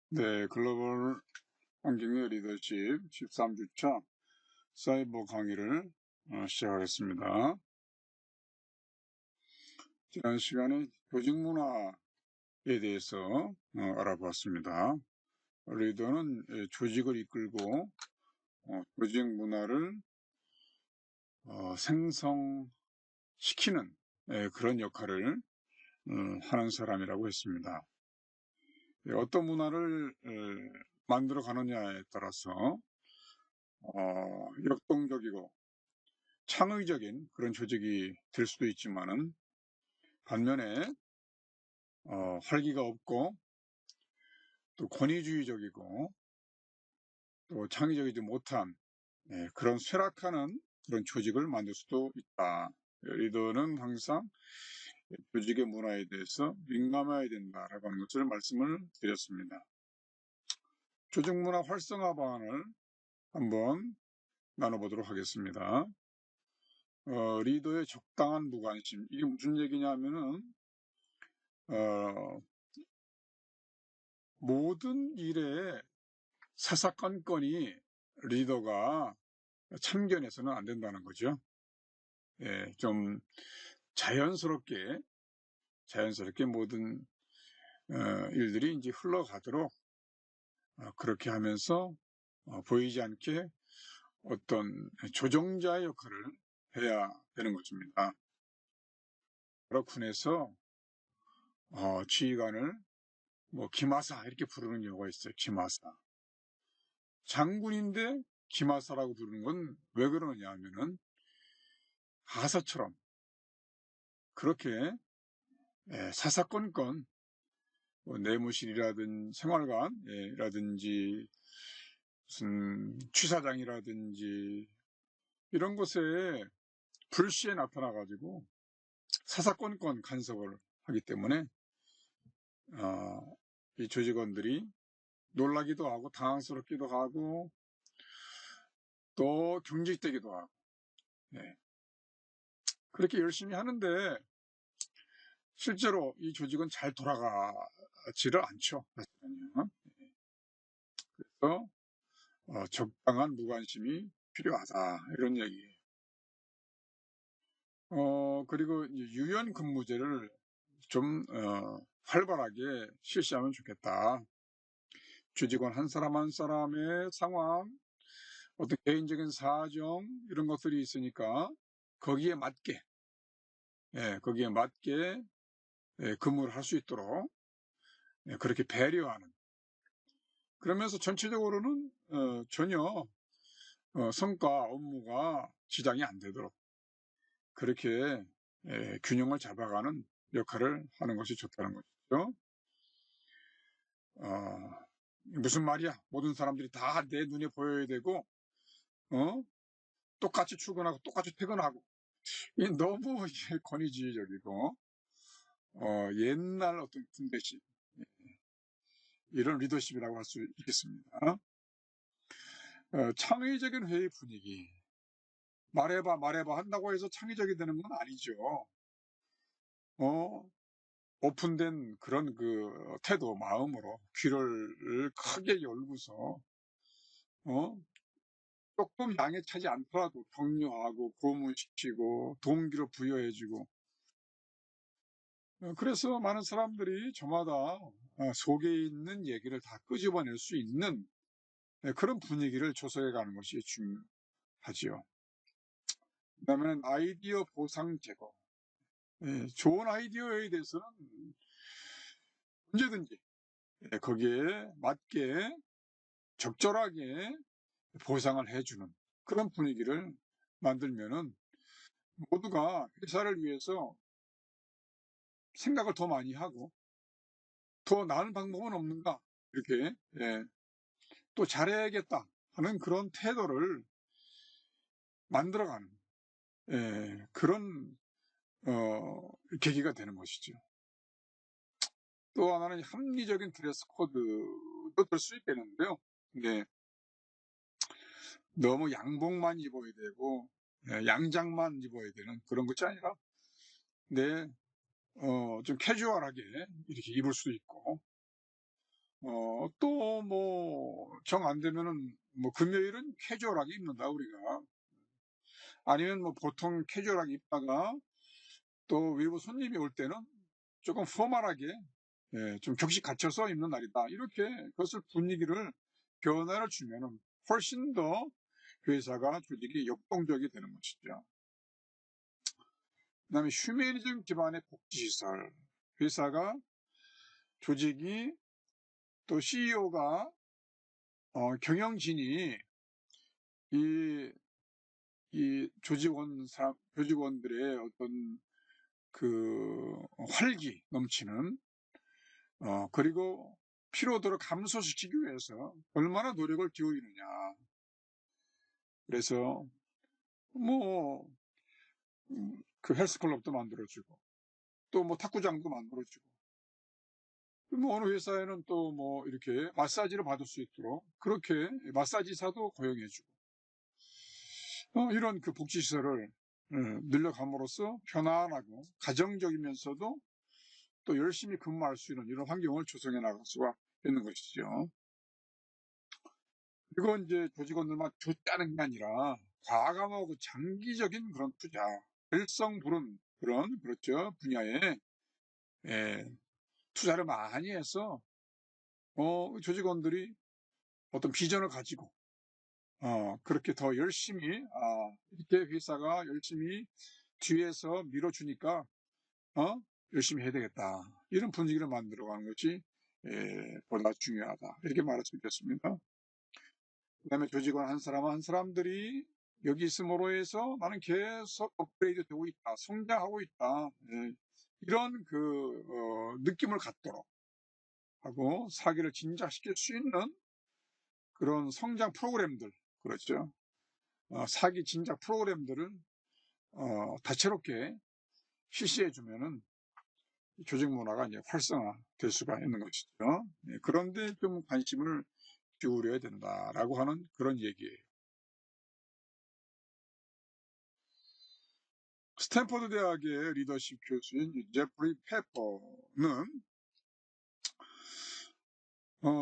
네, 글로벌 환경의 리더십 13주차 사이버 강의를 시작하겠습니다. 지난 시간에 조직 문화에 대해서 알아보았습니다. 리더는 조직을 이끌고 조직 문화를 생성시키는 그런 역할을 하는 사람이라고 했습니다. 어떤 문화를 만들어 가느냐에 따라서 역동적이고 창의적인 그런 조직이 될 수도 있지만은 반면에 활기가 없고 또 권위주의적이고 또 창의적이지 못한 그런 쇠락하는 그런 조직을 만들 수도 있다. 리더는 항상 조직의 문화에 대해서 민감해야 된다라고 하는 것을 말씀을 드렸습니다. 조직 문화 활성화 방안을 한번 나눠보도록 하겠습니다. 리더의 적당한 무관심. 이게 무슨 얘기냐면은 모든 일에 사사건건이 리더가 참견해서는 안 된다는 거죠. 좀 자연스럽게 모든 일들이 이제 흘러가도록 그렇게 하면서 보이지 않게 어떤 조정자의 역할을 해야 되는 것입니다. 그렇군 해서 지휘관을 기마사 이렇게 부르는 경우가 있어요. 기마사. 장군인데 기마사라고 부르는 건 왜 그러느냐 하면은 하사처럼 그렇게 사사건건 내무실이라든 생활관이라든지 무슨 취사장이라든지 이런 곳에 불시에 나타나 가지고 사사건건 간섭을 하기 때문에 이 조직원들이 놀라기도 하고 당황스럽기도 하고 또 경직되기도 하고 그렇게 열심히 하는데 실제로 이 조직은 잘 돌아가지를 않죠. 그래서 적당한 무관심이 필요하다 이런 얘기예요. 그리고 유연 근무제를 좀 활발하게 실시하면 좋겠다. 조직원 한 사람 한 사람의 상황, 어떤 개인적인 사정 이런 것들이 있으니까 거기에 맞게 근무를 할 수 있도록 그렇게 배려하는. 그러면서 전체적으로는 전혀 성과 업무가 지장이 안 되도록 그렇게 균형을 잡아가는 역할을 하는 것이 좋다는 것이죠. 무슨 말이야? 모든 사람들이 다 내 눈에 보여야 되고, 똑같이 출근하고 똑같이 퇴근하고. 이 너무 권위주의적이고, 옛날 어떤 분배식, 이런 리더십이라고 할 수 있겠습니다. 창의적인 회의 분위기. 말해봐 한다고 해서 창의적이 되는 건 아니죠. 오픈된 그런 태도, 마음으로 귀를 크게 열고서, 조금 양에 차지 않더라도 격려하고 고문시키고 동기를 부여해주고 그래서 많은 사람들이 저마다 속에 있는 얘기를 다 끄집어낼 수 있는 그런 분위기를 조성해 가는 것이 중요하지요. 그다음에는 아이디어 보상 제거. 좋은 아이디어에 대해서는 언제든지 거기에 맞게 적절하게 보상을 해주는 그런 분위기를 만들면은 모두가 회사를 위해서 생각을 더 많이 하고 더 나은 방법은 없는가 이렇게 또 잘해야겠다 하는 그런 태도를 만들어가는 그런 계기가 되는 것이죠. 또 하나는 합리적인 드레스 코드도 될 수 있겠는데요. 너무 양복만 입어야 되고 양장만 입어야 되는 그런 것이 아니라 좀 캐주얼하게 이렇게 입을 수 있고 또 뭐 정 안 되면은 뭐 금요일은 캐주얼하게 입는다 우리가. 아니면 뭐 보통 캐주얼하게 입다가 또 외부 손님이 올 때는 조금 포멀하게, 좀 격식 갖춰서 입는 날이다. 이렇게 그것을 분위기를 변화를 주면은 훨씬 더 회사가 조직이 역동적이 되는 것이죠. 그다음에 휴머니즘 기반의 복지시설. 회사가 조직이 또 CEO가 경영진이 이, 이 조직원들의 어떤 그 활기 넘치는 그리고 피로도를 감소시키기 위해서 얼마나 노력을 기울이느냐. 그래서 뭐 그 헬스클럽도 만들어주고 또 뭐 탁구장도 만들어주고 뭐 어느 회사에는 또 뭐 이렇게 마사지를 받을 수 있도록 그렇게 마사지사도 고용해주고 이런 그 복지시설을 늘려감으로써 편안하고 가정적이면서도 또 열심히 근무할 수 있는 이런 환경을 조성해 나갈 수가 있는 것이죠. 그리고 이제 조직원들만 좋다는 게 아니라 과감하고 장기적인 그런 투자, 일성 부른 그런 그렇죠 분야에 예, 투자를 많이 해서 조직원들이 어떤 비전을 가지고 그렇게 더 열심히 이렇게 회사가 열심히 뒤에서 밀어주니까 열심히 해야 되겠다 이런 분위기를 만들어가는 것이 보다 중요하다 이렇게 말할 수 있겠습니다. 그다음에 조직원 한 사람 한 사람들이 여기 있음으로 해서 나는 계속 업그레이드 되고 있다, 성장하고 있다, 이런 그 느낌을 갖도록 하고 사기를 진작시킬 수 있는 그런 성장 프로그램들, 그렇죠. 사기 진작 프로그램들을 다채롭게 실시해주면은 조직 문화가 이제 활성화될 수가 있는 것이죠. 그런데 좀 관심을 기울여야 된다라고 하는 그런 얘기예요. 스탠퍼드 대학의 리더십 교수인 제프리 페퍼는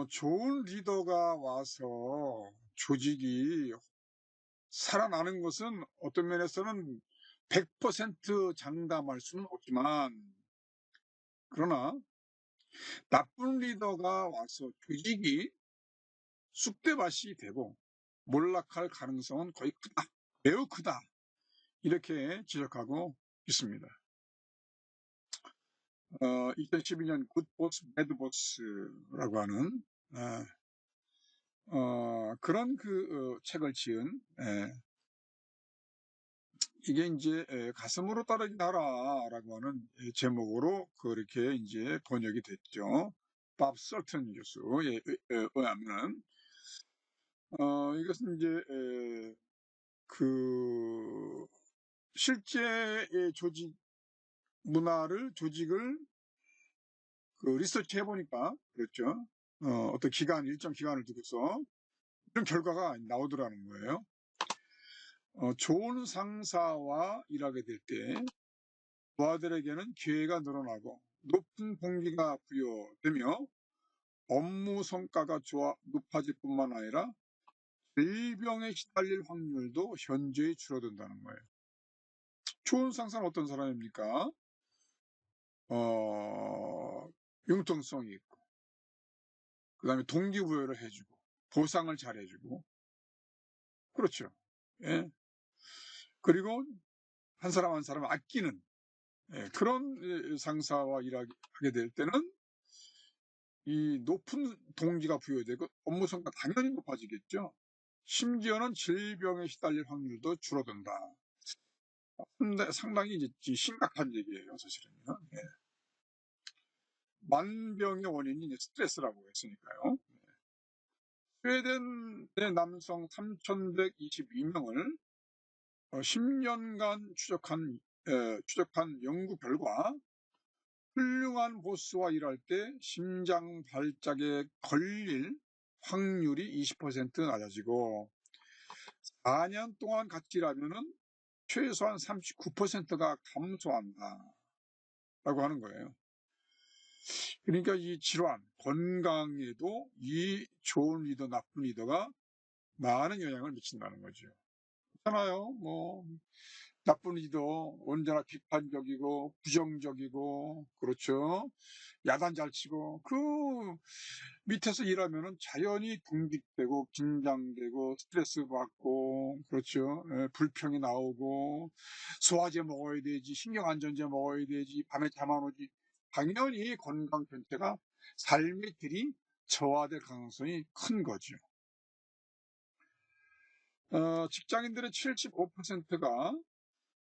좋은 리더가 와서 조직이 살아나는 것은 어떤 면에서는 100% 장담할 수는 없지만 그러나 나쁜 리더가 와서 조직이 쑥대밭이 되고 몰락할 가능성은 거의 크다, 매우 크다 이렇게 지적하고 있습니다. 2012년 굿보스 배드보스라고 하는 그런 그 책을 지은 이게 이제 가슴으로 따르기 하라라고 하는 제목으로 그렇게 이제 번역이 됐죠. 밥 설튼 교수에 의하면 이것은 이제 그 실제의 조직을 그 리서치 해보니까 그렇죠. 어떤 일정 기간을 두고서 이런 결과가 나오더라는 거예요. 좋은 상사와 일하게 될 때 부하들에게는 기회가 늘어나고 높은 봉기가 부여되며 업무 성과가 높아질 뿐만 아니라 질병에 시달릴 확률도 현저히 줄어든다는 거예요. 좋은 상사는 어떤 사람입니까? 융통성이 있고, 그 다음에 동기부여를 해주고, 보상을 잘 해주고, 그렇죠. 예. 그리고 한 사람 한 사람을 아끼는 그런 상사와 일하게 될 때는 이 높은 동기가 부여되고 업무 성과 당연히 높아지겠죠. 심지어는 질병에 시달릴 확률도 줄어든다. 상당히 이제 심각한 얘기예요, 사실은요. 예. 만병의 원인이 이제 스트레스라고 했으니까요. 스웨덴의 남성 3,122명을 10년간 추적한 연구 결과 훌륭한 보스와 일할 때 심장 발작에 걸릴 확률이 20% 낮아지고 4년 동안 같이 일하면은 최소한 39%가 감소한다 라고 하는 거예요. 그러니까 이 질환, 건강에도 이 좋은 리더, 나쁜 리더가 많은 영향을 미친다는 거죠. 그렇잖아요. 뭐 나쁜 리더 언제나 비판적이고 부정적이고, 그렇죠. 야단 잘 치고, 그 밑에서 일하면은 자연히 분깃되고 긴장되고 스트레스 받고, 그렇죠. 예, 불평이 나오고, 소화제 먹어야 되지, 신경안정제 먹어야 되지, 밤에 잠 안 오지. 당연히 건강 전체가, 삶의 질이 저하될 가능성이 큰 거죠. 직장인들의 75%가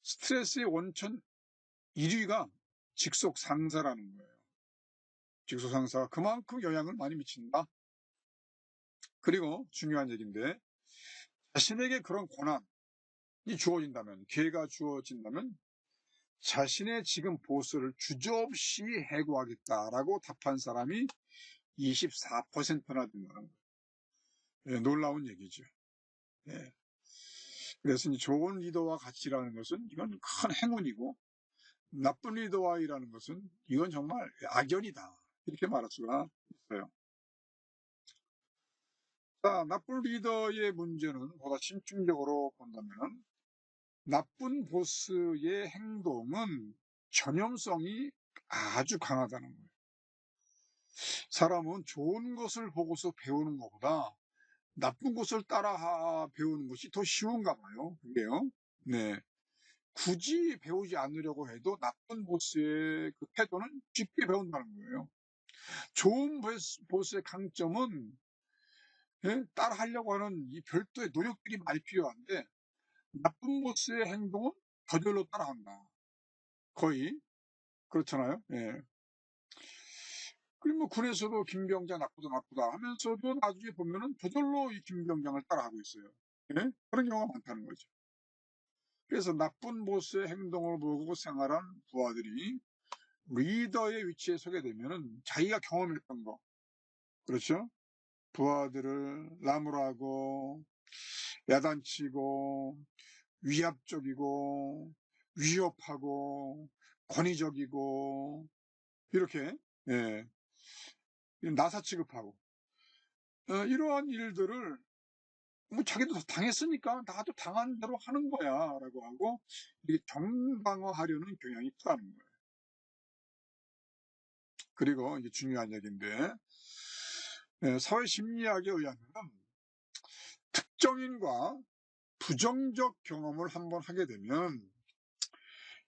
스트레스의 원천 1위가 직속 상사라는 거예요. 직속 상사가 그만큼 영향을 많이 미친다. 그리고 중요한 얘기인데, 자신에게 그런 권한이 주어진다면, 기회가 주어진다면 자신의 지금 보스를 주저없이 해고하겠다라고 답한 사람이 24%나 된다는 거예요. 예, 놀라운 얘기죠. 예. 그래서 이제 좋은 리더와 같이 일하는 것은 이건 큰 행운이고, 나쁜 리더와 일하는 것은 이건 정말 악연이다, 이렇게 말할 수가 있어요. 자, 나쁜 리더의 문제는 보다 심층적으로 본다면, 나쁜 보스의 행동은 전염성이 아주 강하다는 거예요. 사람은 좋은 것을 보고서 배우는 것보다 나쁜 것을 따라 배우는 것이 더 쉬운가 봐요. 그게요. 네. 굳이 배우지 않으려고 해도 나쁜 보스의 그 태도는 쉽게 배운다는 거예요. 좋은 보스의 강점은, 예? 따라 하려고 하는 이 별도의 노력들이 많이 필요한데, 나쁜 보스의 행동은 저절로 따라한다. 거의. 그렇잖아요. 예. 그리고 뭐 군에서도 김병장 나쁘다 하면서도 나중에 보면은 저절로 이 김병장을 따라하고 있어요. 예? 그런 경우가 많다는 거죠. 그래서 나쁜 보스의 행동을 보고 생활한 부하들이 리더의 위치에 서게 되면은 자기가 경험했던 거, 그렇죠? 부하들을 나무라고 야단치고 위압적이고 위협하고 권위적이고, 이렇게, 예, 나사 취급하고, 이러한 일들을 뭐 자기도 당했으니까 나도 당한 대로 하는 거야라고 하고 이게 정당화하려는 경향이 크다는 거예요. 그리고 이게 중요한 얘기인데, 사회 심리학에 의하면 특정인과 부정적 경험을 한번 하게 되면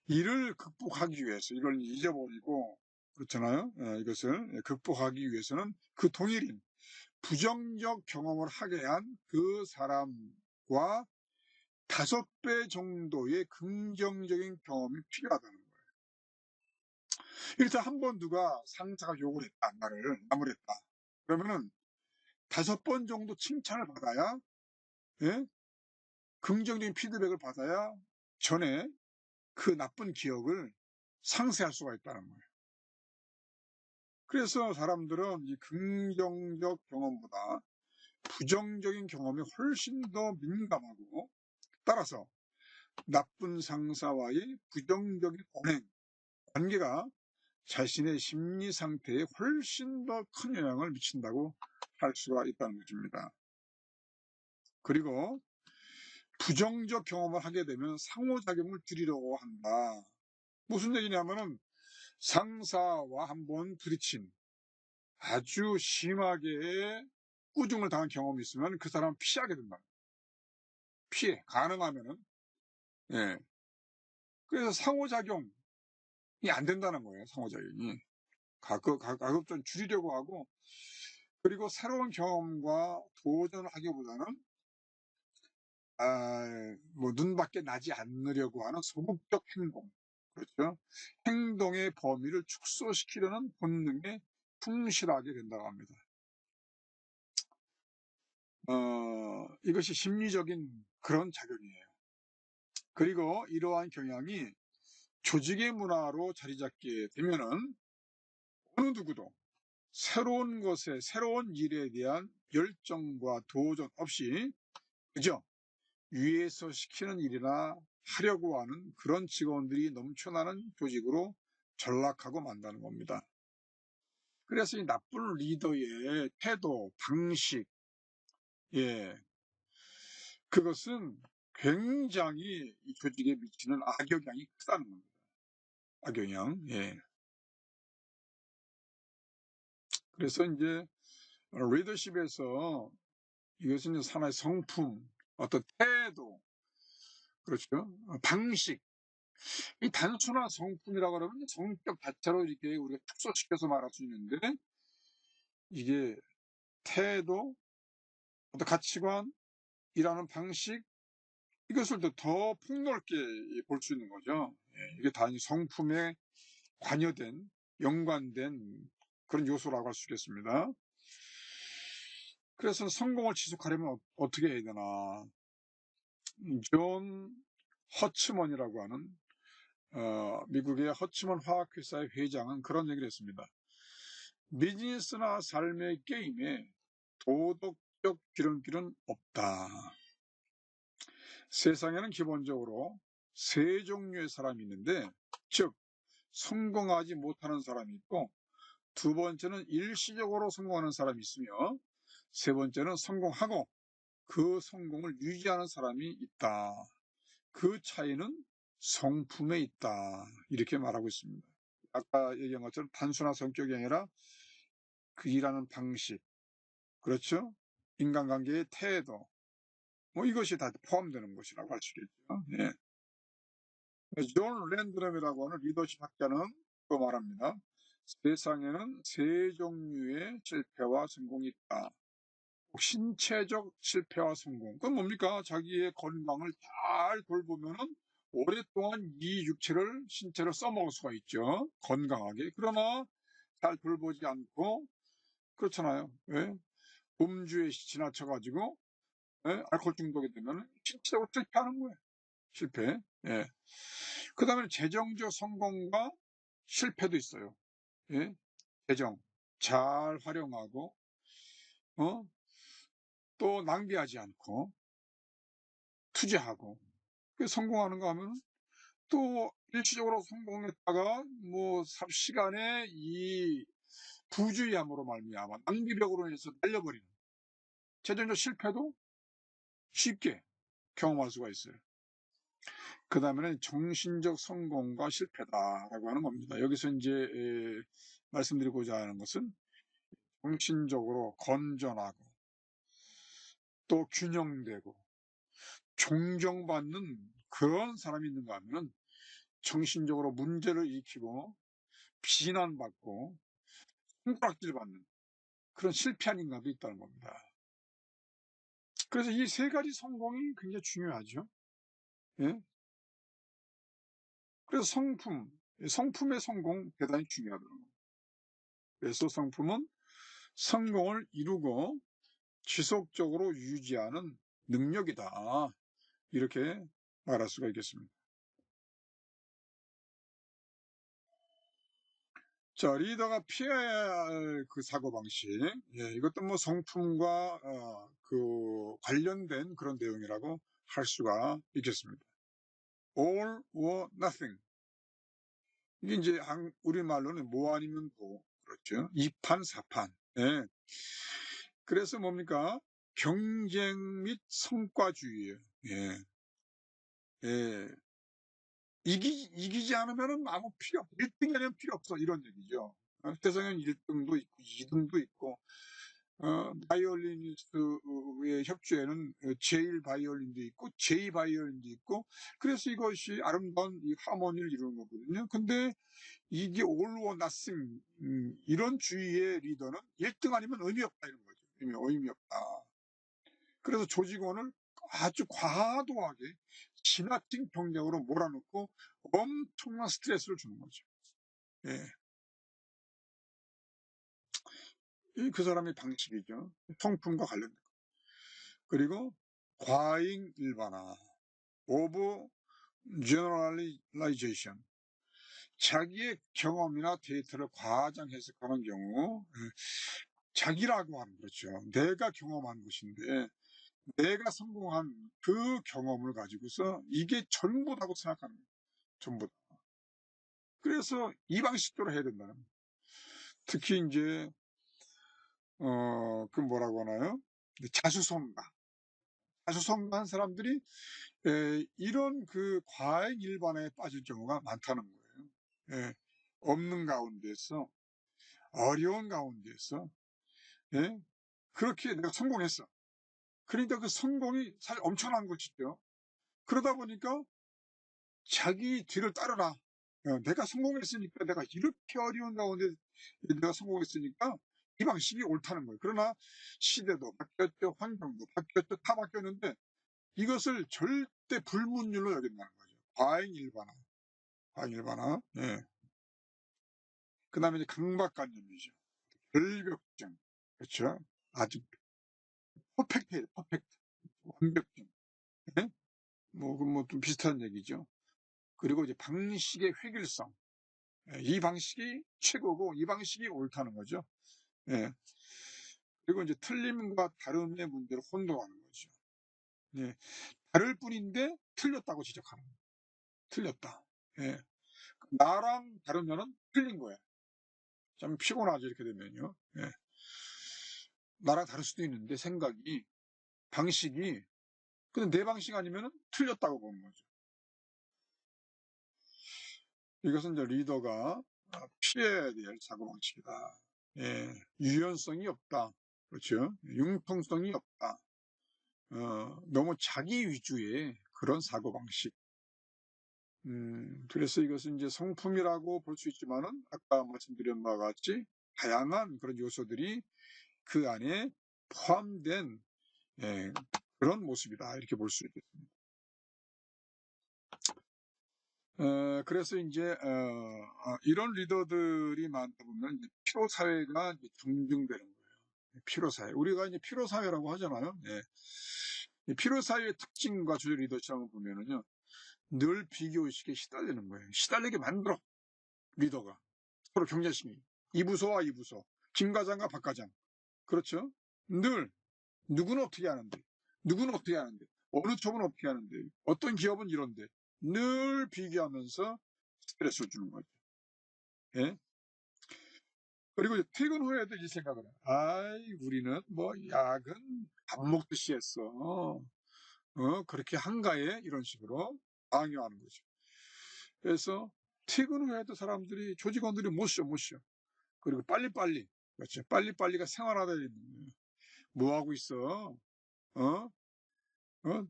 이를 극복하기 위해서, 이걸 잊어버리고, 그렇잖아요. 이것을 극복하기 위해서는 그 동일인 부정적 경험을 하게 한 그 사람과 5배 정도의 긍정적인 경험이 필요하다는 거예요. 일단 한번 누가 상사가 욕을 했다, 나무를 했다. 그러면은 5번 정도 칭찬을 받아야, 예? 긍정적인 피드백을 받아야 전에 그 나쁜 기억을 상쇄할 수가 있다는 거예요. 그래서 사람들은 이 긍정적 경험보다 부정적인 경험이 훨씬 더 민감하고, 따라서 나쁜 상사와의 부정적인 언행, 관계가 자신의 심리 상태에 훨씬 더 큰 영향을 미친다고 할 수가 있다는 것입니다. 그리고 부정적 경험을 하게 되면 상호작용을 줄이려고 한다. 무슨 얘기냐면은 상사와 한번 부딪힌, 아주 심하게 꾸중을 당한 경험이 있으면 그 사람은 피하게 된다. 피해, 가능하면은. 예. 그래서 상호작용이 안 된다는 거예요, 상호작용이. 가급 좀 줄이려고 하고, 그리고 새로운 경험과 도전을 하기보다는 뭐 눈밖에 나지 않으려고 하는 소극적 행동, 그렇죠? 행동의 범위를 축소시키려는 본능에 충실하게 된다고 합니다. 이것이 심리적인 그런 작용이에요. 그리고 이러한 경향이 조직의 문화로 자리 잡게 되면은 어느 누구도 새로운 것에, 새로운 일에 대한 열정과 도전 없이, 그죠? 위에서 시키는 일이나 하려고 하는 그런 직원들이 넘쳐나는 조직으로 전락하고 만다는 겁니다. 그래서 이 나쁜 리더의 태도, 방식, 예, 그것은 굉장히 이 조직에 미치는 악영향이 크다는 겁니다. 악영향. 예. 그래서 이제 리더십에서 이것은 이제 하나의 성품, 어떤 태도, 그렇죠. 방식. 이 단순한 성품이라고 하면 성격 자체로 이렇게 우리가 축소시켜서 말할 수 있는데, 이게 태도, 어떤 가치관, 일하는 방식, 이것을 더 폭넓게 볼 수 있는 거죠. 예, 이게 단지 성품에 관여된, 연관된 그런 요소라고 할 수 있겠습니다. 그래서 성공을 지속하려면 어떻게 해야 되나. 존 허츠먼이라고 하는 미국의 허츠먼 화학회사의 회장은 그런 얘기를 했습니다. 비즈니스나 삶의 게임에 도덕적 지름길은 없다. 세상에는 기본적으로 세 종류의 사람이 있는데, 즉 성공하지 못하는 사람이 있고, 두 번째는 일시적으로 성공하는 사람이 있으며, 세 번째는 성공하고 그 성공을 유지하는 사람이 있다. 그 차이는 성품에 있다. 이렇게 말하고 있습니다. 아까 얘기한 것처럼 단순한 성격이 아니라 그 일하는 방식, 그렇죠? 인간관계의 태도, 뭐 이것이 다 포함되는 것이라고 할 수 있겠죠. 예. 존 랜드럼이라고 하는 리더십 학자는 또 말합니다. 세상에는 세 종류의 실패와 성공이 있다. 신체적 실패와 성공. 그건 뭡니까? 자기의 건강을 잘 돌보면은 오랫동안 이 신체를 써먹을 수가 있죠. 건강하게. 그러나 잘 돌보지 않고, 그렇잖아요. 예? 음주에 지나쳐가지고, 예? 알코올 중독이 되면 신체적으로 실패하는 거예요. 실패. 예. 그 다음에 재정적 성공과 실패도 있어요. 예? 재정. 잘 활용하고, 어? 또 낭비하지 않고, 투자하고. 성공하는 거 하면 또 일시적으로 성공했다가 뭐 삽시간에 이 부주의함으로 말미암아 낭비력으로 인해서 날려버리는 재정적 실패도 쉽게 경험할 수가 있어요. 그 다음에는 정신적 성공과 실패다라고 하는 겁니다. 여기서 이제 말씀드리고자 하는 것은 정신적으로 건전하고 또 균형되고 존경받는 그런 사람이 있는가 하면은 정신적으로 문제를 일으키고 비난받고 손가락질 받는 그런 실패한 인간도 있다는 겁니다. 그래서 이 세 가지 성공이 굉장히 중요하죠. 예? 그래서 성품의 성공 대단히 중요하더라고요. 그래서 성품은 성공을 이루고 지속적으로 유지하는 능력이다. 이렇게 말할 수가 있겠습니다. 자, 리더가 피해야 할 그 사고방식. 예, 이것도 뭐 성품과 그 관련된 그런 내용이라고 할 수가 있겠습니다. all or nothing. 이게 이제 우리말로는 뭐 아니면 뭐, 그렇죠. 이판사판. 예. 그래서 뭡니까? 경쟁 및 성과주의예요. 예. 예. 이기지 않으면은 아무 필요 없어. 1등이 아니면 필요 없어. 이런 얘기죠. 세상에는 1등도 있고, 2등도 있고, 바이올리니스트의 협주에는 제1 바이올린도 있고, 제2 바이올린도 있고, 그래서 이것이 아름다운 이 하모니를 이루는 거거든요. 근데 이게 all or nothing, 이런 주의의 리더는 1등 아니면 의미 없다, 이런 거죠. 의미 없다. 그래서 조직원을 아주 과도하게 지나친 경쟁으로 몰아넣고 엄청난 스트레스를 주는 거죠. 예. 그 사람의 방식이죠. 성품과 관련된 거. 그리고 과잉 일반화, over generalization. 자기의 경험이나 데이터를 과장 해석하는 경우, 자기라고 하는 거죠. 내가 경험한 것인데, 내가 성공한 그 경험을 가지고서 이게 전부다고 생각하는 거예요. 전부. 그래서 이 방식대로 해야 된다는 거예요. 특히 이제 그 뭐라고 하나요? 자수성가한 사람들이 이런 그 과잉 일반화에 빠질 경우가 많다는 거예요. 예. 없는 가운데서, 어려운 가운데서, 예. 그렇게 내가 성공했어. 그러니까 그 성공이 사실 엄청난 것이죠. 그러다 보니까 자기 뒤를 따르라. 내가 성공했으니까, 내가 이렇게 어려운 가운데 내가 성공했으니까 이 방식이 옳다는 거예요. 그러나 시대도 바뀌었죠, 환경도 바뀌었죠, 다 바뀌었는데 이것을 절대 불문율로 여긴다는 거죠. 과잉일반화, 과잉일반화. 예. 그 다음에 이제 강박관념이죠. 결벽증. 그렇죠. 아주 퍼펙트해요, 퍼펙트. 완벽증. 예? 좀 비슷한 얘기죠. 그리고 이제 방식의 획일성. 예, 이 방식이 최고고 이 방식이 옳다는 거죠. 예. 그리고 이제 틀림과 다름의 문제를 혼동하는 거죠. 예. 다를 뿐인데 틀렸다고 지적하는 거예요. 틀렸다. 예. 나랑 다르면은 틀린 거야. 좀 피곤하죠, 이렇게 되면요. 예. 나랑 다를 수도 있는데 생각이, 방식이, 근데 내 방식 아니면은 틀렸다고 보는 거죠. 이것은 이제 리더가 피해야 될 사고방식이다. 예. 유연성이 없다. 그렇죠. 융통성이 없다. 너무 자기 위주의 그런 사고방식. 그래서 이것은 이제 성품이라고 볼 수 있지만은 아까 말씀드린 바와 같이 다양한 그런 요소들이 그 안에 포함된, 예, 그런 모습이다. 이렇게 볼 수 있겠습니다. 그래서 이제 이런 리더들이 많다 보면 이제 피로 사회가 경중되는 거예요. 피로 사회. 우리가 이제 피로 사회라고 하잖아요. 예. 이 피로 사회의 특징과 주요 리더십을 보면은요, 늘 비교 의식에 시달리는 거예요. 시달리게 만들어, 리더가. 서로 경쟁심이. 이 부서와 이 부서, 김 과장과 박 과장. 그렇죠? 늘 누구는 어떻게 하는데, 누구는 어떻게 하는데, 어느 쪽은 어떻게 하는데, 어떤 기업은 이런데, 늘 비교하면서 스트레스를 주는 거죠. 예? 그리고 이제 퇴근 후에도 이 생각을 해. 아이, 우리는 뭐 야근 밥 먹듯이 했어. 그렇게 한가해? 이런 식으로 강요하는 거죠. 그래서 퇴근 후에도 사람들이, 조직원들이 못 쉬어. 그리고 빨리빨리. 그렇죠. 빨리빨리가 생활화되어 있는 거예요. 뭐 하고 있어? 어? 어?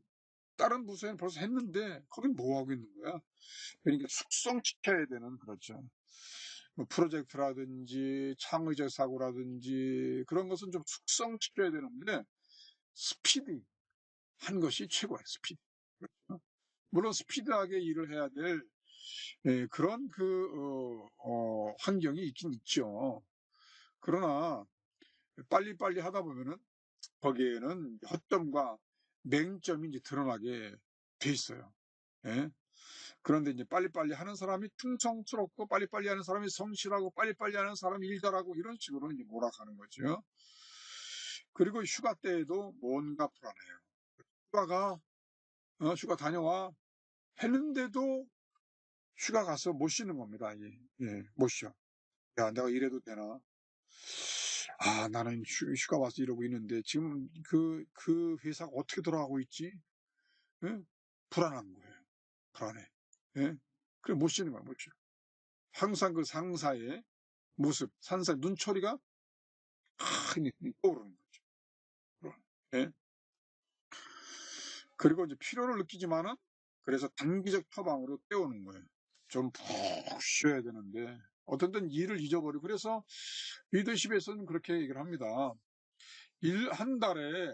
다른 부서에는 벌써 했는데 거긴 뭐 하고 있는 거야? 그러니까 숙성시켜야 되는, 그렇죠. 뭐 프로젝트라든지 창의적 사고라든지 그런 것은 좀 숙성시켜야 되는데 스피디 한 것이 최고야, 스피디. 그렇죠? 물론 스피드하게 일을 해야 될, 예, 그런 환경이 있긴 있죠. 그러나 빨리빨리 하다 보면은 거기에는 허점과 맹점이 이제 드러나게 돼 있어요. 예? 그런데 이제 빨리빨리 하는 사람이 충성스럽고, 빨리빨리 하는 사람이 성실하고, 빨리빨리 하는 사람이 일 잘하고, 이런 식으로 이제 몰아가는 거죠. 그리고 휴가 때에도 뭔가 불안해요. 휴가가, 휴가 다녀와 했는데도 휴가 가서 못 쉬는 겁니다. 예, 예, 못 쉬어. 야, 내가 이래도 되나? 아, 나는 휴가 와서 이러고 있는데 지금 그 회사가 어떻게 돌아가고 있지? 예? 불안한 거예요. 불안해. 예? 그래, 못 쉬는 거야, 못 쉬어. 항상 그 상사의 모습, 상사의 눈초리가 흔히 떠오르는 거죠. 예? 그리고 이제 필요를 느끼지만은, 그래서 단기적 처방으로 때우는 거예요. 좀 푹 쉬어야 되는데 어떤 때는 일을 잊어버리고. 그래서 리더십에서는 그렇게 얘기를 합니다. 한 달에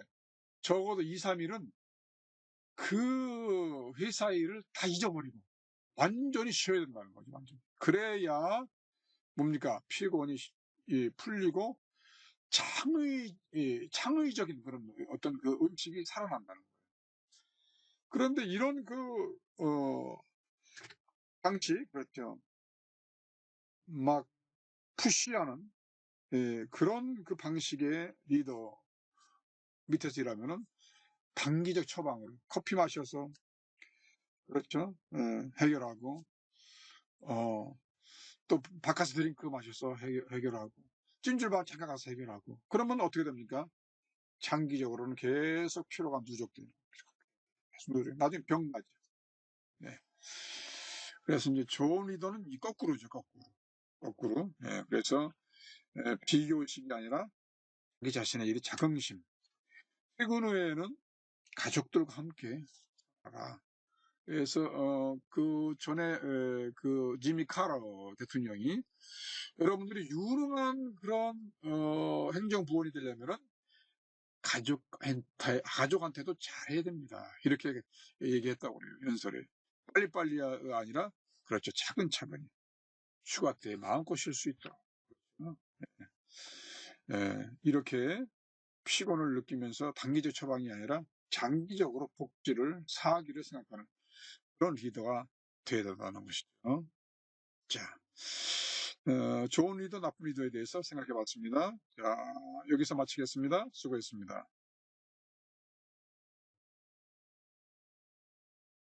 적어도 2, 3일은 그 회사 일을 다 잊어버리고 완전히 쉬어야 된다는 거죠. 완전히. 그래야 뭡니까? 피곤이 풀리고 창의적인 그런 어떤 그 음식이 살아난다는 거예요. 그런데 이런 방식, 그렇죠. 막 푸시하는, 예, 그런 그 방식의 리더 밑에서 일하면은 단기적 처방으로 커피 마셔서, 그렇죠. 예, 해결하고, 또 바카스 드링크 마셔서 해결하고, 찜질방 잠깐 가서 해결하고. 그러면 어떻게 됩니까? 장기적으로는 계속 피로가 누적되는 거죠. 나중에 병 나죠. 네. 그래서 이제 좋은 리더는 이 거꾸로죠, 거꾸로. 거꾸로. 예, 그래서 비교의식이 아니라 자기 자신의 일이 자긍심. 퇴근 후에는 가족들과 함께 살아라. 그래서 그 전에 그 지미 카러 대통령이 여러분들이 유능한 그런 행정부원이 되려면은 가족한테도 잘해야 됩니다. 이렇게 얘기했다고 그래요. 연설에. 빨리빨리가 아니라 그렇죠. 차근차근히 휴가 때 마음껏 쉴 수 있도록. 이렇게 피곤을 느끼면서 단기적 처방이 아니라 장기적으로 복지를 사기를 생각하는 그런 리더가 되어야 된다는 것이죠. 자, 좋은 리더, 나쁜 리더에 대해서 생각해 봤습니다. 자, 여기서 마치겠습니다. 수고했습니다.